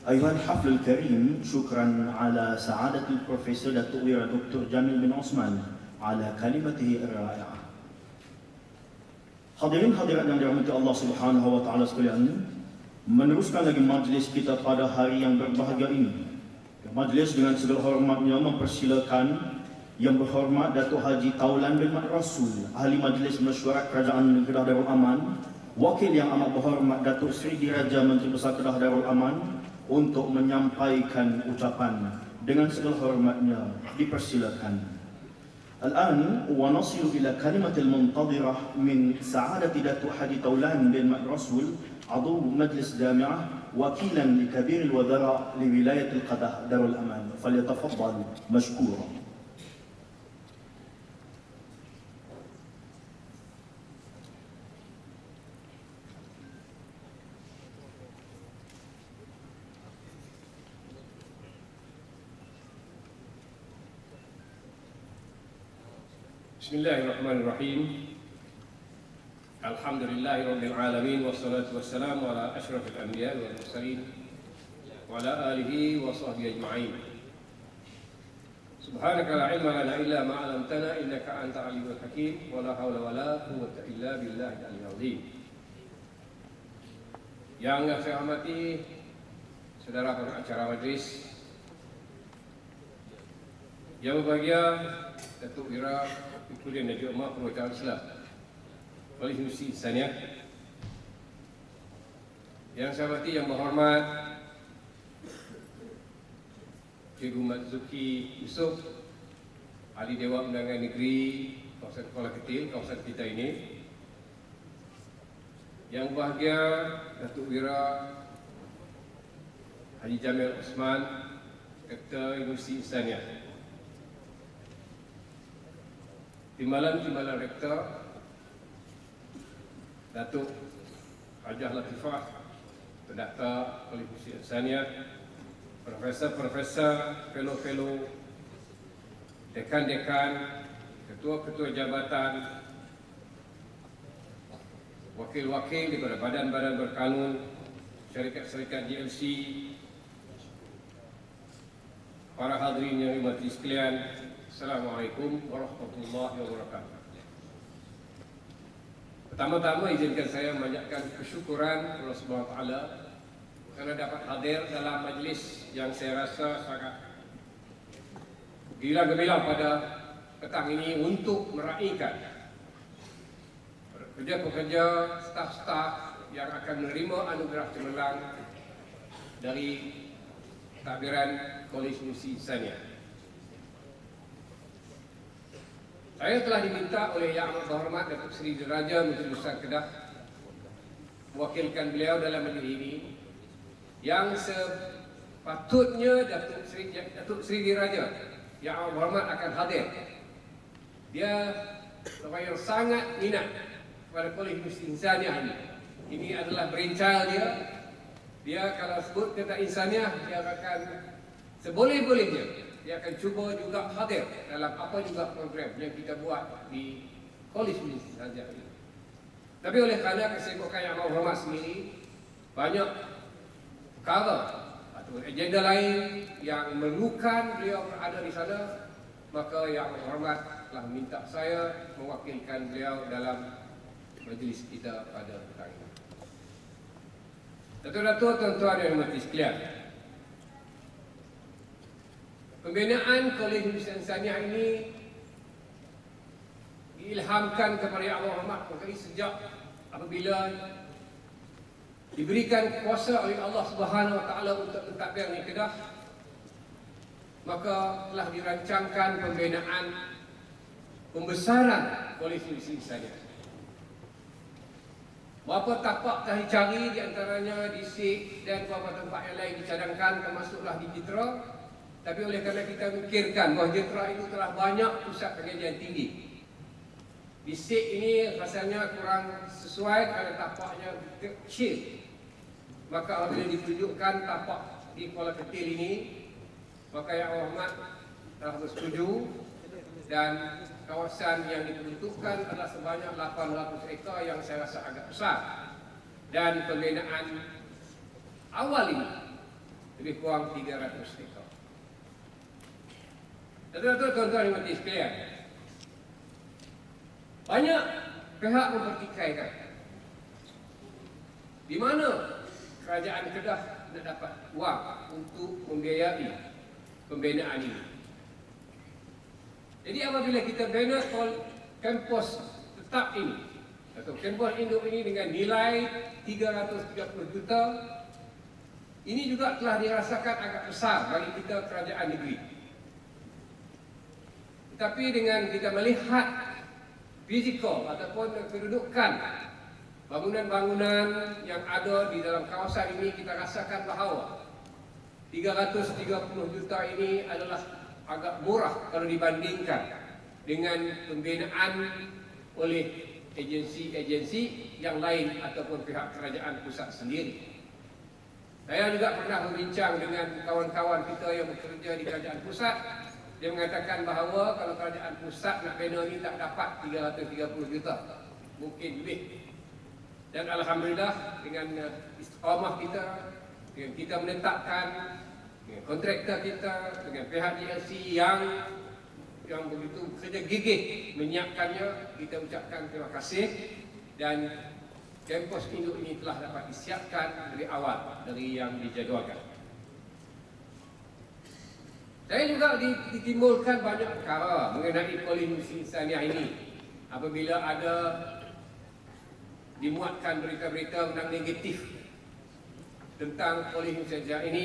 أيها الحفل الكريم، شكرا على سعادة البروفيسور دكتور جميل بن عثمان على كلمته الرائعة. Hadirin hadirat yang dirahmati Allah Subhanahu wa taala sekalian, meneruskan lagi majlis kita pada hari yang berbahagia ini. Majlis dengan segala hormatnya mempersilakan Yang Berhormat Datuk Haji Taulan bin Mat Rasul, Ahli Majlis Mesyuarat Kerajaan Kedah Darul Aman, Wakil yang amat berhormat Datuk Seri Diraja Menteri Besar Kedah Darul Aman untuk menyampaikan ucapan. Dengan segala hormatnya dipersilakan. الآن ونصل إلى كلمة المنتظرة من سعادة دكتور حاجي طولان بن مات رسول عضو مجلس جامعة وكيلا لكبير الوزراء لولاية القدح دار الأمان، فليتفضل مشكورا. Bismillahirrahmanirrahim. Alhamdulillahirabbil alamin wassalatu wassalamu ala asyrafil anbiya'i wal mursalin wa ala alihi wa sahbihi ajma'in. Subhanaka la ilma lana illa ma 'allamtana innaka antal alimul hakim wa la haula wa la quwwata illa billahil aliyyil azim. Yang saya hormati saudara pengacara majlis, yang berbahagia Datuk Ira Kemudian Najib Umar Perwakilan Islam oleh Universiti Insaniah, yang saya hormati Yang Berhormat Cikgu Marzuki Yusof, Ahli Dewan Undangan Negeri kawasan Kuala Ketil, kawasan kita ini, yang bahagia Datuk Wira Haji Jamil Osman, Rektor Universiti Insaniah, Timbalan Rektor Datuk Hajah Latifah, Pendakta Universiti Insaniah, Profesor-profesor, fellow-fellow, dekan-dekan, ketua-ketua jabatan, wakil-wakil daripada badan-badan berkanun, syarikat-syarikat GLC, para hadirin yang dihormati sekalian, Assalamualaikum warahmatullahi wabarakatuh. Pertama-tama izinkan saya memanjatkan kesyukuran Allah Subhanahu wa taala kerana dapat hadir dalam majlis yang saya rasa sangat gila-gemilang pada petang ini untuk meraihkan pekerja-pekerja, staf-staf yang akan menerima anugerah cemerlang dari takbiran Kolej Universiti Insaniah. Saya telah diminta oleh Yang Amat Berhormat Datuk Seri Diraja Menteri Besar Kedah mewakilkan beliau dalam majlis ini, yang sepatutnya Datuk Seri Diraja Yang Amat Berhormat akan hadir. Dia orang yang sangat minat pada Kolej Universiti Insaniah ini. Ini adalah berincal dia. Dia kalau sebut kata Insaniah, dia akan seboleh-bolehnya dia akan cuba juga hadir dalam apa juga program yang kita buat di Kolej Universiti Insaniah ini. Tapi oleh kerana kesibukan Yang Amat Berhormat sendiri, banyak perkara atau agenda lain yang memerlukan beliau berada di sana, maka Yang Amat Berhormat telah meminta saya mewakilkan beliau dalam majlis kita pada petang ini. Datuk-datuk, tuan-tuan yang dihormati sekalian, pembinaan Kolej Universiti Insaniah ini diilhamkan kepada Yang Amat Berhormat sejak apabila diberikan kuasa oleh Allah Subhanahu wa taala untuk mentadbir di Kedah, maka telah dirancangkan pembinaan pembesaran Kolej Universiti Insaniah. Berapa tapak telah dicari, di antaranya di SIK dan beberapa tempat yang lain dicadangkan, termasuklah di Jitra. Tapi oleh kerana kita fikirkan bahawa Jitra itu telah banyak pusat pengajian tinggi, di SIK ini rasanya kurang sesuai kerana tapaknya kecil. Maka apabila ditunjukkan tapak di Kuala Ketil ini, maka Yang Berhormat telah bersetuju, dan kawasan yang diperuntukkan adalah sebanyak 800 ekar yang saya rasa agak besar. Dan pembinaan awal ini lebih kurang 300 ekar. Tuan-tuan yang mati sekalian, banyak pihak mempertikaikan di mana kerajaan Kedah nak dapat wang untuk membiayai pembinaan ini. Jadi apabila kita bina kampus tetap ini atau kampus induk ini dengan nilai 330 juta, ini juga telah dirasakan agak besar bagi kita kerajaan negeri. Tetapi dengan kita melihat fizikal ataupun kedudukan bangunan-bangunan yang ada di dalam kawasan ini, kita rasakan bahawa 330 juta ini adalah agak murah kalau dibandingkan dengan pembinaan oleh agensi-agensi yang lain ataupun pihak kerajaan pusat sendiri. Saya juga pernah berbincang dengan kawan-kawan kita yang bekerja di kerajaan pusat. Dia mengatakan bahawa kalau kerajaan pusat nak bina ini tak dapat 330 juta, mungkin lebih. Dan alhamdulillah dengan istiqamah kita, dengan kita menetapkan dengan kontraktor kita, dengan pihak GLC yang begitu bekerja gigih menyiapkannya, kita ucapkan terima kasih. Dan kampus induk ini telah dapat disiapkan dari awal, dari yang dijadualkan. Saya juga ditimbulkan banyak perkara mengenai polisi insaniah ini. Apabila ada dimuatkan berita-berita yang negatif tentang polisi insaniah ini,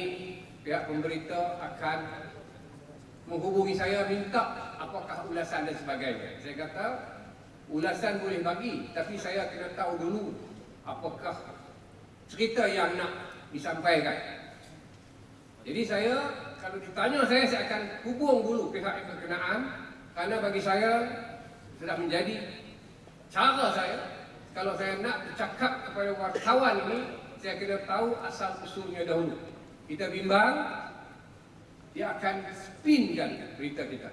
pihak pemberita akan menghubungi saya minta apakah ulasan dan sebagainya. Saya kata ulasan boleh bagi, tapi saya kena tahu dulu apakah cerita yang nak disampaikan. Jadi saya, kalau ditanya saya akan hubung dulu pihak yang berkenaan, kerana bagi saya sudah menjadi cara saya. Kalau saya nak bercakap kepada wartawan ini, saya kena tahu asal usulnya dahulu. Kita bimbang, dia akan spinkan berita kita.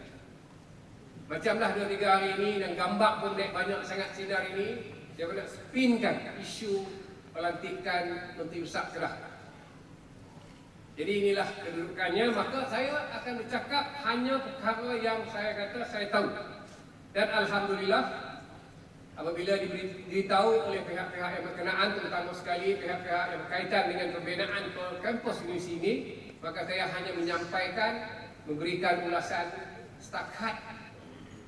Macamlah 2-3 hari ini dan gambar pun banyak sangat sinar ini, dia nak spinkan isu pelantikan Menteri Besar Kedah. Jadi inilah kedudukannya, maka saya akan bercakap hanya perkara yang saya kata saya tahu. Dan alhamdulillah apabila diberitahu oleh pihak-pihak yang berkenaan, terutama sekali pihak-pihak yang berkaitan dengan pembinaan kampus universiti ini, maka saya hanya menyampaikan, memberikan ulasan setakat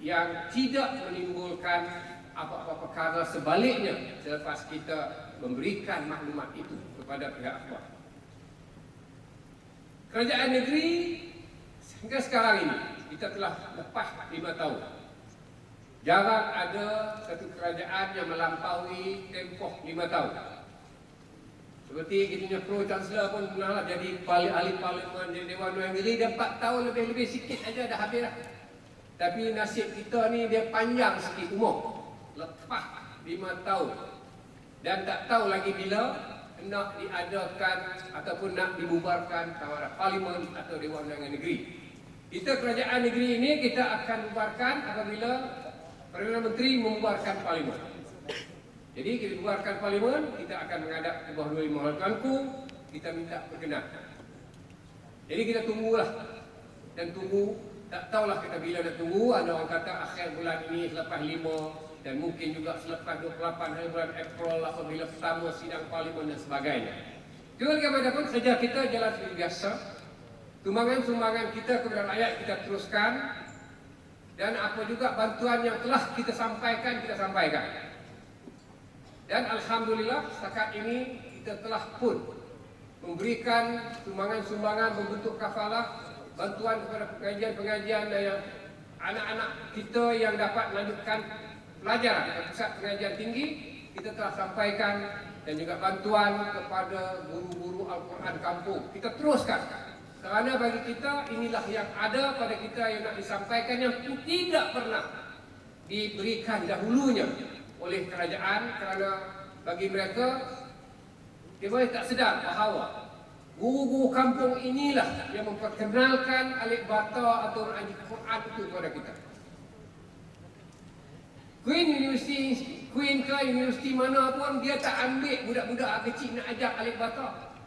yang tidak menimbulkan apa-apa perkara sebaliknya selepas kita memberikan maklumat itu kepada pihak kuat. Kerajaan negeri hingga sekarang ini kita telah lepas 5 tahun. Jarang ada satu kerajaan yang melampaui tempoh 5 tahun. Seperti kita Pro Chancellor pun pernah jadi ahli parlimen di Dewan Undangan Negeri, dia 4 tahun lebih sikit aja dah habis dah. Tapi nasib kita ni dia panjang sikit umur. Lepas 5 tahun. Dan tak tahu lagi bila nak diadakan ataupun nak dibubarkan sama ada parlimen atau Dewan Undangan Negeri. Kita kerajaan negeri ini kita akan bubarkan apabila Perdana Menteri membubarkan parlimen. Jadi kita bubarkan parlimen, kita akan menghadap ke bawah 25 Tuanku, kita minta berkenan. Jadi kita tunggulah dan tunggu, tak tahulah kita bila nak tunggu. Ada orang kata akhir bulan ini selepas 5 dan mungkin juga selepas 28 hari bulan April apabila pertama sidang parlimen dan sebagainya. Bagaimanapun kerja kita jalan seperti biasa. Sumbangan-sumbangan kita kepada rakyat kita teruskan. Dan apa juga bantuan yang telah kita sampaikan, kita sampaikan. Dan alhamdulillah setakat ini kita telah pun memberikan sumbangan-sumbangan berbentuk kafalah, bantuan kepada pengajian-pengajian dan anak-anak kita yang dapat melanjutkan pelajaran di pusat pengajian tinggi, kita telah sampaikan, dan juga bantuan kepada guru-guru Al-Quran kampung. Kita teruskan. Kerana bagi kita inilah yang ada pada kita yang nak disampaikan, yang tidak pernah diberikan dahulunya oleh kerajaan. Kerana bagi mereka, dia boleh tak sedar bahawa guru-guru kampung inilah yang memperkenalkan alif bata atau mengaji Quran itu kepada kita. Queen ke universiti mana pun, dia tak ambil budak-budak kecil nak ajar alif bata.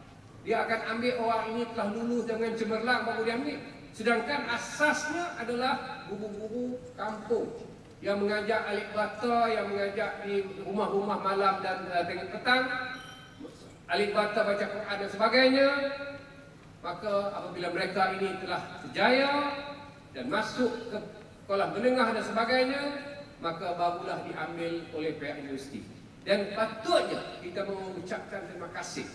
Dia akan ambil orang ini telah lulus dengan cemerlang baru dia ambil. Sedangkan asasnya adalah guru-guru kampung yang mengajak alik bata, yang mengajak di rumah-rumah malam dan tengah petang, alik bata baca Quran dan sebagainya. Maka apabila mereka ini telah berjaya dan masuk ke sekolah menengah dan sebagainya, maka barulah diambil oleh pihak universiti. Dan patutnya kita mengucapkan terima kasih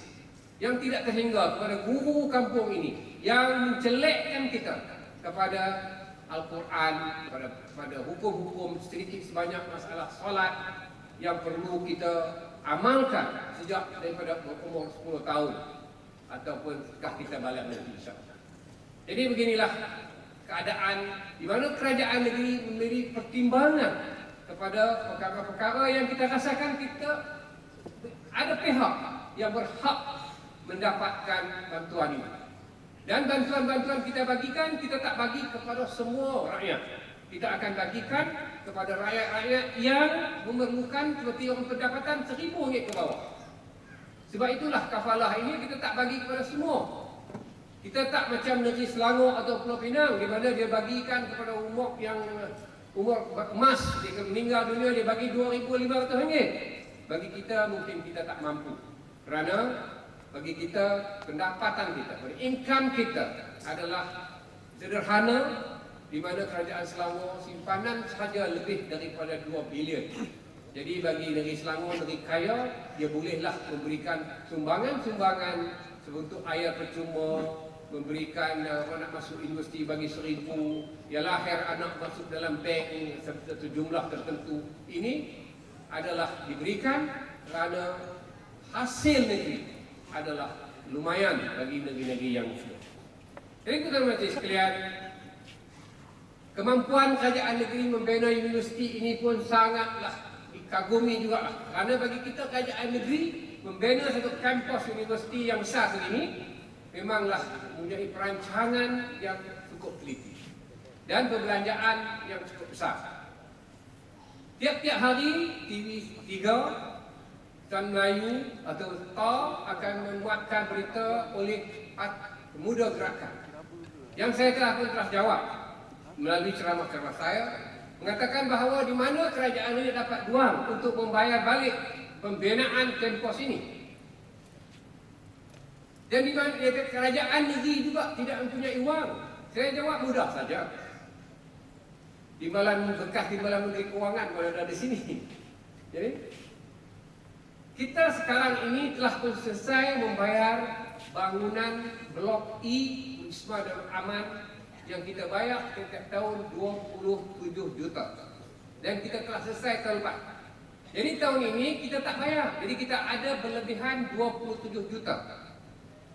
yang tidak terhingga kepada guru kampung ini yang mencelekkan kita kepada Al-Quran, kepada hukum-hukum sedikit sebanyak masalah solat yang perlu kita amalkan sejak daripada umur 10 tahun ataupun setelah kita balik nanti, insya-Allah. Jadi beginilah keadaan di mana kerajaan negeri memberi pertimbangan kepada perkara-perkara yang kita rasakan kita ada pihak yang berhak mendapatkan bantuan ini. Dan bantuan-bantuan kita bagikan, kita tak bagi kepada semua rakyat. Kita akan bagikan kepada rakyat-rakyat yang memerlukan seperti orang pendapatan RM1,000 ke bawah. Sebab itulah kafalah ini kita tak bagi kepada semua. Kita tak macam negeri Selangor atau Pulau Pinang di mana dia bagikan kepada umur yang umur emas, dia meninggal dunia dia bagi RM2,500. Bagi kita mungkin kita tak mampu. Kerana bagi kita pendapatan kita, income kita adalah sederhana, di mana kerajaan Selangor simpanan sahaja lebih daripada 2 bilion. Jadi bagi negeri Selangor, negeri kaya, dia bolehlah memberikan sumbangan-sumbangan sebentuk air percuma, memberikan orang nak masuk universiti bagi 1,000, ya lahir anak masuk dalam bank satu jumlah tertentu. Ini adalah diberikan kerana hasil negeri adalah lumayan bagi negeri-negeri yang muslim. Jadi tuan-tuan majlis sekalian, kemampuan kerajaan negeri membina universiti ini pun sangatlah dikagumi juga. Kerana bagi kita kerajaan negeri membina satu kampus universiti yang besar ini memanglah mempunyai perancangan yang cukup teliti dan perbelanjaan yang cukup besar. Tiap-tiap hari TV3 Tan Melayu atau TAR akan membuatkan berita oleh pemuda gerakan yang saya telah jawab melalui ceramah-ceramah saya, mengatakan bahawa di mana kerajaan ini dapat wang untuk membayar balik pembinaan kampus ini, dan di mana kerajaan negeri juga tidak mempunyai wang. Saya jawab mudah saja. Timbalan bekas timbalan Menteri Kewangan kalau ada di sini. Jadi kita sekarang ini telah pun selesai membayar bangunan Blok E Wisma Darul Aman yang kita bayar setiap tahun 27 juta. Dan kita telah selesai tahun lepas. Jadi tahun ini kita tak bayar. Jadi kita ada berlebihan 27 juta.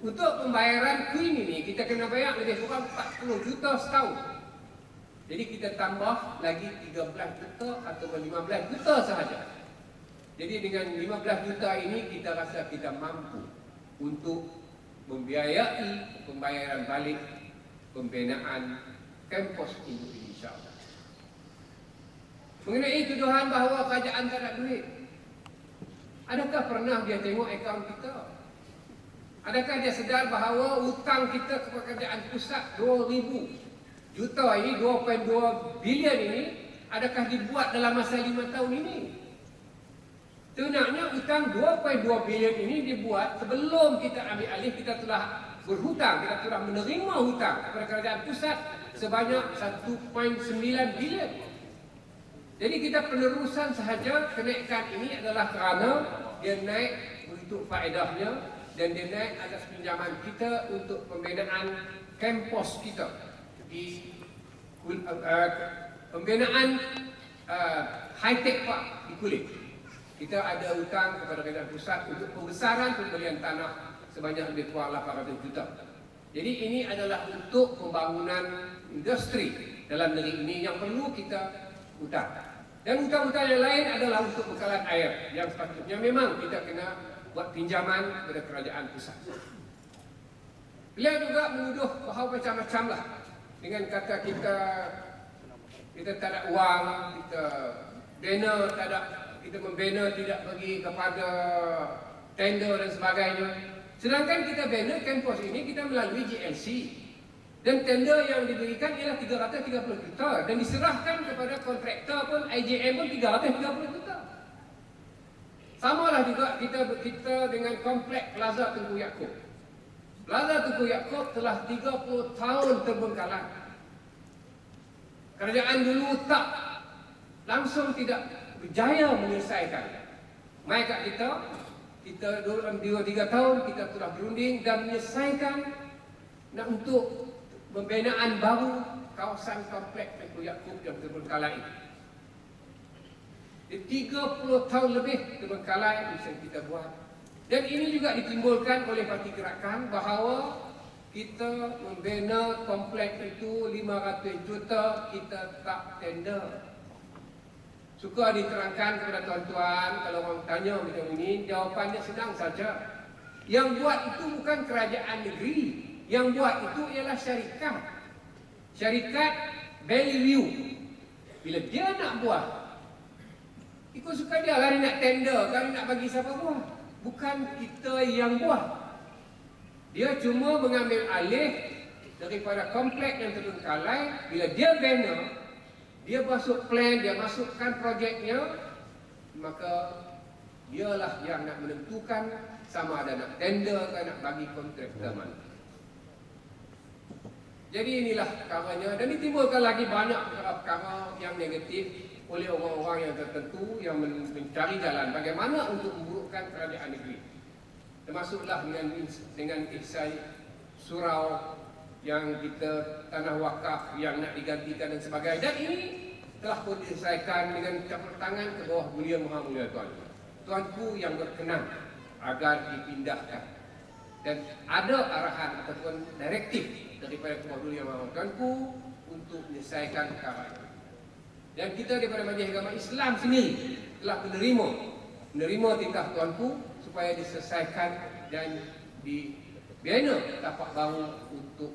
Untuk pembayaran Queen ini kita kena bayar lebih kurang 40 juta setahun. Jadi kita tambah lagi 13 juta atau 15 juta sahaja. Jadi dengan 15 juta ini kita rasa kita mampu untuk membiayai pembayaran balik pembinaan kampus ini, insya-Allah. Mengenai tuduhan bahawa kerajaan tak ada duit, adakah pernah dia tengok akaun kita? Adakah dia sedar bahawa hutang kita kepada kerajaan pusat 2,000 juta ini, 2.2 bilion ini, adakah dibuat dalam masa 5 tahun ini? Sebenarnya hutang 2.2 bilion ini dibuat sebelum kita ambil alih. Kita telah berhutang, kita telah menerima hutang kepada kerajaan pusat sebanyak 1.9 bilion. Jadi kita penerusan sahaja kenaikan ini adalah kerana dia naik begitu faedahnya dan dia naik atas pinjaman kita untuk pembinaan kampus kita di pembinaan high-tech park di Kulit. Kita ada hutang kepada kerajaan pusat untuk pembesaran pembelian tanah sebanyak lebih kurang 800 juta. Jadi ini adalah untuk pembangunan industri dalam negeri ini yang perlu kita hutang. Dan hutang-hutang yang lain adalah untuk bekalan air yang sepatutnya memang kita kena buat pinjaman kepada kerajaan pusat. Beliau juga menuduh bahawa macam-macam lah dengan kata kita tak ada wang, kita bina tak ada, kita membina tidak bagi kepada tender dan sebagainya. Sedangkan kita bina kampus ini kita melalui GLC. Dan tender yang diberikan ialah 330 juta dan diserahkan kepada kontraktor pun IJM pun 330 juta. Samalah juga kita dengan kompleks Plaza Tunku Yaakob. Plaza Tunku Yaakob telah 30 tahun terbengkalai. Kerajaan dulu tak langsung tidak berjaya menyelesaikan. Mai kat kita dalam 2-3 tahun kita telah berunding dan menyelesaikan nak untuk pembinaan baru kawasan kompleks Tunku Yaakob yang terbengkalai. Di 30 tahun lebih terbengkalai bisa kita buat. Dan ini juga ditimbulkan oleh parti gerakan bahawa kita membina kompleks itu 500 juta kita tak tender. Suka diterangkan kepada tuan-tuan, kalau orang tanya macam ini, jawapannya senang saja. Yang buat itu bukan kerajaan negeri. Yang buat itu ialah syarikat. Syarikat value. Bila dia nak buat, ikut suka dia lah, dia nak tender, kalau nak bagi siapa buat. Bukan kita yang buat. Dia cuma mengambil alih daripada kompleks yang terbengkalai. Bila dia bina, dia masuk plan, dia masukkan projeknya, maka dialah yang nak menentukan sama ada nak tender ke nak bagi kontraktor mana. Jadi inilah perkaranya, dan ditimbulkan lagi banyak perkara yang negatif oleh orang-orang yang tertentu yang mencari jalan bagaimana untuk memburukkan kerajaan negeri. Termasuklah dengan kisah surau yang kita tanah wakaf yang nak digantikan dan sebagainya. Dan ini telah pun diselesaikan dengan campur tangan ke bawah Belia Maha Mulia Tuan. Tuanku yang berkenan agar dipindahkan. Dan ada arahan ataupun direktif daripada Tuan Belia Maha Tuanku untuk menyelesaikan perkara ini. Dan kita daripada Majlis Agama Islam sendiri telah menerima titah Tuanku supaya diselesaikan dan dibina tapak baru untuk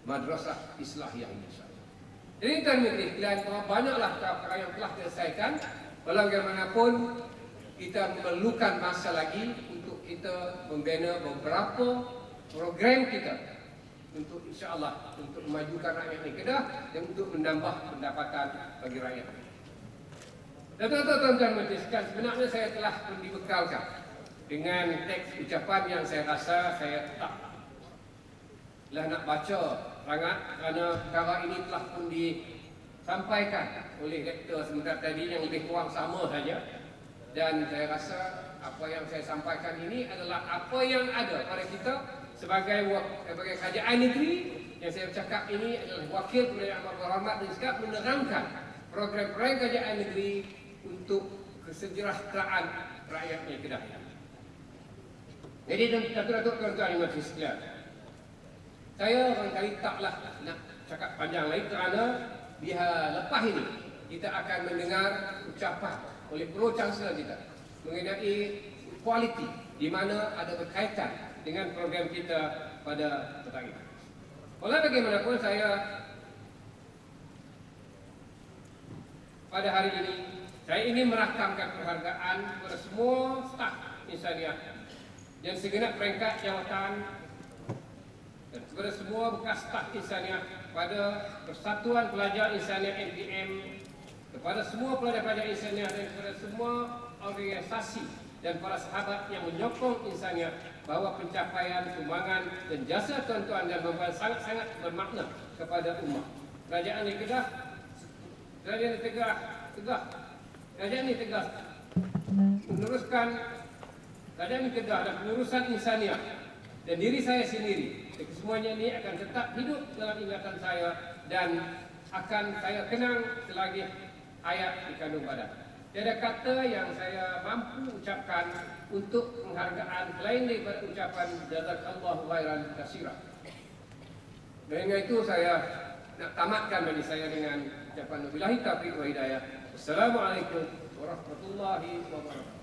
Madrasah Islahiyah Indonesia. Jadi tuan menteri sekalian, banyaklah perkara yang telah diselesaikan. Bagaimanapun kita memerlukan masa lagi untuk kita membina beberapa program kita untuk insya-Allah untuk memajukan rakyat di Kedah dan untuk menambah pendapatan bagi rakyat. Dan tuan-tuan menteri sekalian, sebenarnya saya telah pun dibekalkan dengan teks ucapan yang saya rasa saya tak nak baca sangat kerana perkara ini telah pun disampaikan oleh rektor sebentar tadi yang lebih kurang sama saja. Dan saya rasa apa yang saya sampaikan ini adalah apa yang ada pada kita sebagai kerajaan negeri. Yang saya cakap ini adalah wakil Perdana Amat Berhormat dan Sekap menerangkan program-program kerajaan negeri untuk kesejahteraan rakyatnya Kedah. Jadi datuk-datuk tuan-tuan yang majlis sekalian, saya barangkali taklah nak cakap panjang lagi kerana biar lepas ini kita akan mendengar ucapan oleh Pro Chancellor kita mengenai kualiti di mana ada berkaitan dengan program kita pada petang ini. Walau bagaimanapun saya pada hari ini saya ingin merakamkan penghargaan kepada semua staf insaniah dan segenap peringkat jawatan dan kepada semua bekas staf insaniah, pada Persatuan Pelajar Insaniah MPM, kepada semua pelajar-pelajar insaniah dan kepada semua organisasi dan para sahabat yang menyokong insaniah bahawa pencapaian, sumbangan dan jasa tuan-tuan dan puan-puan sangat-sangat bermakna kepada umat. Kerajaan ini tegas, kerajaan ini tegas meneruskan kerajaan ini tegas dan pengurusan insaniah dan diri saya sendiri. Semuanya ini akan tetap hidup dalam ingatan saya dan akan saya kenang selagi hayat di kandung badan. Tiada kata yang saya mampu ucapkan untuk penghargaan selain daripada ucapan jazakallahu khairan katsira. Dengan itu saya nak tamatkan bagi saya dengan ucapan wabillahi taufiq wa hidayah. Assalamualaikum warahmatullahi wabarakatuh.